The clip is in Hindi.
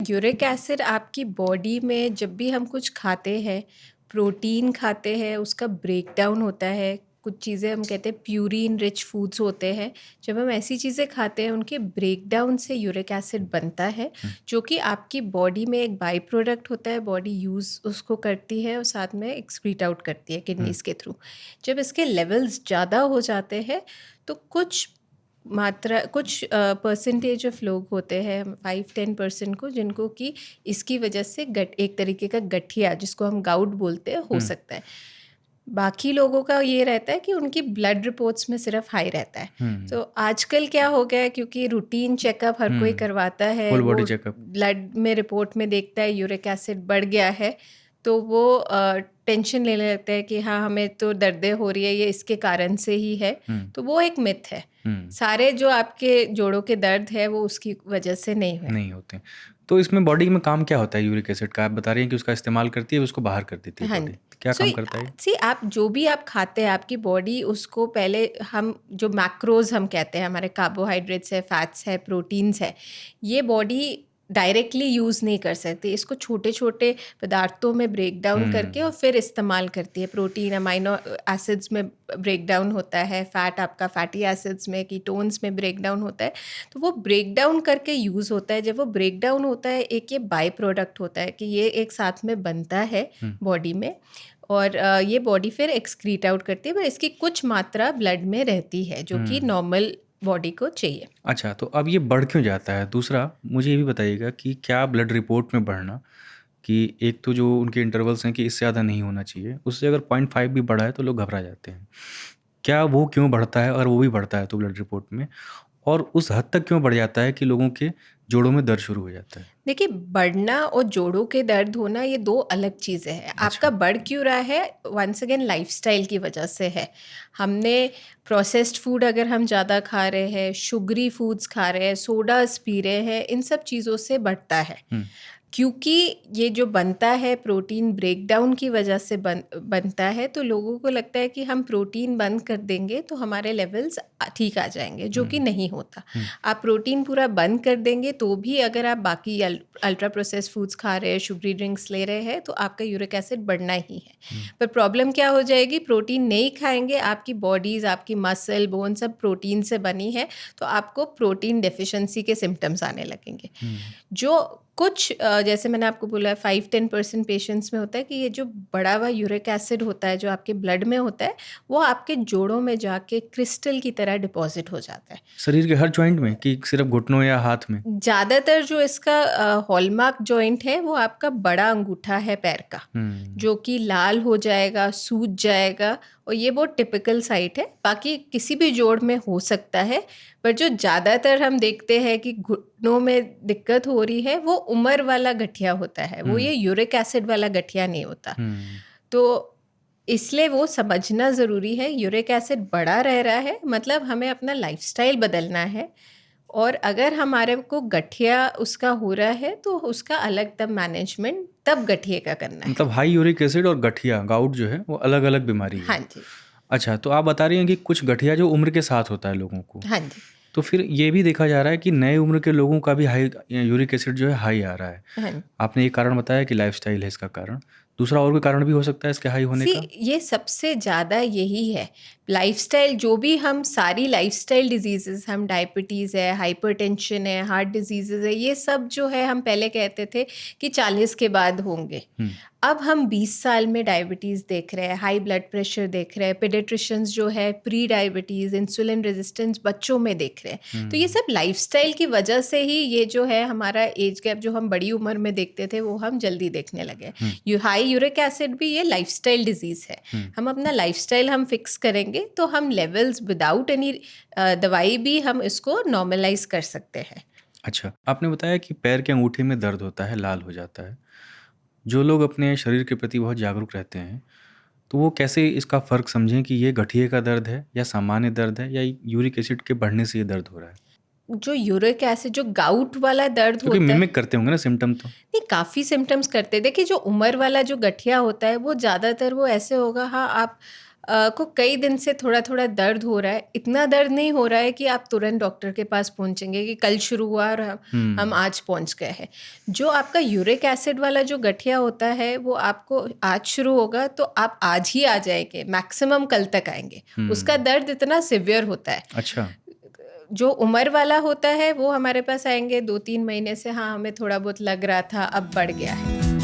यूरिक एसिड आपकी बॉडी में जब भी हम कुछ खाते हैं, प्रोटीन खाते हैं, उसका ब्रेकडाउन होता है। कुछ चीज़ें हम कहते हैं प्यूरिन रिच फूड्स होते हैं। जब हम ऐसी चीज़ें खाते हैं उनके ब्रेकडाउन से यूरिक एसिड बनता है, जो कि आपकी बॉडी में एक बाई प्रोडक्ट होता है। बॉडी यूज़ उसको करती है और साथ में एक्सक्रीट आउट करती है किडनीज़ के थ्रू। जब इसके लेवल्स ज़्यादा हो जाते हैं तो कुछ परसेंटेज ऑफ लोग होते हैं 5-10% को जिनको कि इसकी वजह से एक तरीके का गठिया जिसको हम गाउट बोलते हैं हो सकता है। बाकी लोगों का ये रहता है कि उनकी ब्लड रिपोर्ट्स में सिर्फ हाई रहता है। तो आजकल क्या हो गया है, क्योंकि रूटीन चेकअप हर कोई करवाता है, फुल वो बॉडी चेकअप। ब्लड में रिपोर्ट में देखता है यूरिक एसिड बढ़ गया है, तो वो टेंशन लेने लगता है कि हाँ हमें तो दर्दें हो रही है, ये इसके कारण से ही है। तो वो एक मिथ है। सारे जो आपके जोड़ों के दर्द है वो उसकी वजह से नहीं होते। तो इसमें बॉडी में काम क्या होता है यूरिक एसिड का? आप बता रही हैं कि उसका इस्तेमाल करती है, उसको बाहर कर देती है हाँ बॉडी। क्या काम करता है? आप जो भी आप खाते हैं आपकी बॉडी उसको पहले हम जो मैक्रोज हम कहते हैं, हमारे कार्बोहाइड्रेट्स है, फैट्स है, प्रोटीन्स है, ये बॉडी डायरेक्टली यूज़ नहीं कर सकती। इसको छोटे छोटे पदार्थों में ब्रेक डाउन करके और फिर इस्तेमाल करती है। प्रोटीन अमाइनो एसिड्स में ब्रेक डाउन होता है, फैट आपका फैटी एसिड्स में, कीटोन्स में ब्रेक डाउन होता है। तो वो ब्रेक डाउन करके यूज़ होता है। जब वो ब्रेक डाउन होता है, एक ये बाई प्रोडक्ट होता है कि ये एक साथ में बनता है बॉडी में, और ये बॉडी फिर एक्सक्रीट आउट करती है, पर इसकी कुछ मात्रा ब्लड में रहती है जो कि नॉर्मल बॉडी को चाहिए। अच्छा, तो अब ये बढ़ क्यों जाता है? दूसरा मुझे ये भी बताइएगा कि क्या ब्लड रिपोर्ट में बढ़ना, कि एक तो जो उनके इंटरवल्स हैं कि इससे ज़्यादा नहीं होना चाहिए, उससे अगर 0.5 भी बढ़ा है तो लोग घबरा जाते हैं। क्या वो क्यों बढ़ता है, और वो भी बढ़ता है तो ब्लड रिपोर्ट में, और उस हद तक क्यों बढ़ जाता है कि लोगों के जोड़ों में दर्द शुरू हो जाता है? देखिए, बढ़ना और जोड़ों के दर्द होना ये दो अलग चीज़ें हैं। आपका बढ़ क्यों रहा है, वंस अगेन लाइफस्टाइल की वजह से है। हमने प्रोसेस्ड फूड अगर हम ज़्यादा खा रहे हैं, शुगरी फूड्स खा रहे हैं, सोडास पी रहे हैं, इन सब चीज़ों से बढ़ता है। क्योंकि ये जो बनता है प्रोटीन ब्रेकडाउन की वजह से बनता है, तो लोगों को लगता है कि हम प्रोटीन बंद कर देंगे तो हमारे लेवल्स ठीक आ जाएंगे, जो कि नहीं होता। आप प्रोटीन पूरा बंद कर देंगे तो भी अगर आप बाकी अल्ट्रा प्रोसेस्ड फूड्स खा रहे हैं, शुगरी ड्रिंक्स ले रहे हैं, तो आपका यूरिक एसिड बढ़ना ही है। पर प्रॉब्लम क्या हो जाएगी, प्रोटीन नहीं खाएंगे, आपकी बॉडीज़, आपकी मसल, बोन सब प्रोटीन से बनी है, तो आपको प्रोटीन डेफिशिएंसी के सिम्टम्स आने लगेंगे। जो कुछ जैसे मैंने आपको बोला 5-10% पेशेंट्स में होता है कि ये जो बढ़ा हुआ यूरिक एसिड होता है जो आपके ब्लड में होता है, वो आपके जोड़ों में जाके क्रिस्टल की तरह डिपॉजिट हो जाता है। शरीर के हर जॉइंट में, कि सिर्फ घुटनों या हाथ में? ज़्यादातर जो इसका हॉलमार्क जॉइंट है वो आपका बड़ा अंगूठा है पैर का, जो कि लाल हो जाएगा, सूज जाएगा, और ये बहुत टिपिकल साइट है। बाकी किसी भी जोड़ में हो सकता है, पर जो ज़्यादातर हम देखते हैं कि घुटनों में दिक्कत हो रही है, वो उम्र वाला गठिया होता है, वो ये यूरिक एसिड वाला गठिया नहीं होता। तो इसलिए वो समझना ज़रूरी है, यूरिक एसिड बढ़ा रह रहा है मतलब हमें अपना लाइफस्टाइल बदलना है, और अगर हमारे को गठिया उसका हो रहा है तो उसका अलग तब मैनेजमेंट तब गठिए का करना है। मतलब हाई यूरिक एसिड और गठिया, गाउट जो है, वो अलग अलग बीमारी है। हाँ जी। अच्छा, तो आप बता रही हैं कि कुछ गठिया जो उम्र के साथ होता है लोगों को। हाँ जी। तो फिर ये भी देखा जा रहा है कि नए उम्र के लोगों का भी हाई यूरिक एसिड जो है हाई आ रहा है। हाँ। आपने एक कारण बताया कि लाइफस्टाइल है इसका कारण, दूसरा और कोई कारण भी हो सकता है इसके हाई होने का? ये सबसे ज़्यादा यही है, लाइफस्टाइल। जो भी हम सारी लाइफस्टाइल डिजीज़ेस, हम डायबिटीज़ है, हाइपरटेंशन है, हार्ट डिजीज़ेस है, ये सब जो है हम पहले कहते थे कि 40 के बाद होंगे। अब हम 20 साल में डायबिटीज़ देख रहे हैं, हाई ब्लड प्रेशर देख रहे हैं, पीडियाट्रिशियंस जो है प्री डायबिटीज़, इंसुलिन रेजिस्टेंस बच्चों में देख रहे हैं। तो ये सब लाइफस्टाइल की वजह से ही ये जो है हमारा एज गैप जो हम बड़ी उम्र में देखते थे वो हम जल्दी देखने लगे। हाई यूरिक एसिड भी ये लाइफस्टाइल डिजीज़ है। हम अपना लाइफस्टाइल हम फिक्स करेंगे तो हम लेवल्स विदाउट एनी दवाई भी हम इसको नॉर्मलाइज कर सकते हैं। अच्छा, आपने बताया कि पैर के अंगूठे में दर्द होता है, लाल हो जाता है। जो लोग अपने शरीर के प्रति बहुत जागरूक रहते हैं, तो वो कैसे इसका फ़र्क समझें कि ये गठिए का दर्द है या सामान्य दर्द है, या यूरिक एसिड के बढ़ने से ये दर्द हो रहा है? जो यूरिक एसिड, जो गाउट वाला दर्द क्योंकि होता है, मिमिक करते होंगे ना सिम्टम तो। नहीं, काफ़ी सिम्टम्स करते हैं। देखिए, जो उम्र वाला जो गठिया होता है वो ज़्यादातर वो ऐसे होगा, हाँ आप को कई दिन से थोड़ा-थोड़ा दर्द हो रहा है, इतना दर्द नहीं हो रहा है कि आप तुरंत डॉक्टर के पास पहुँचेंगे कि कल शुरू हुआ और हम आज पहुँच गए हैं। जो आपका यूरिक एसिड वाला जो गठिया होता है, वो आपको आज शुरू होगा तो आप आज ही आ जाएँगे, मैक्सिमम कल तक आएँगे। उसका दर्द इतना सीवियर होता है। अच्छा। जो उम्र वाला होता है, वो हमारे पास आएँगे 2-3 महीने से, हाँ, हमें थोड़ा बहुत लग रहा था, अब बढ़ गया है।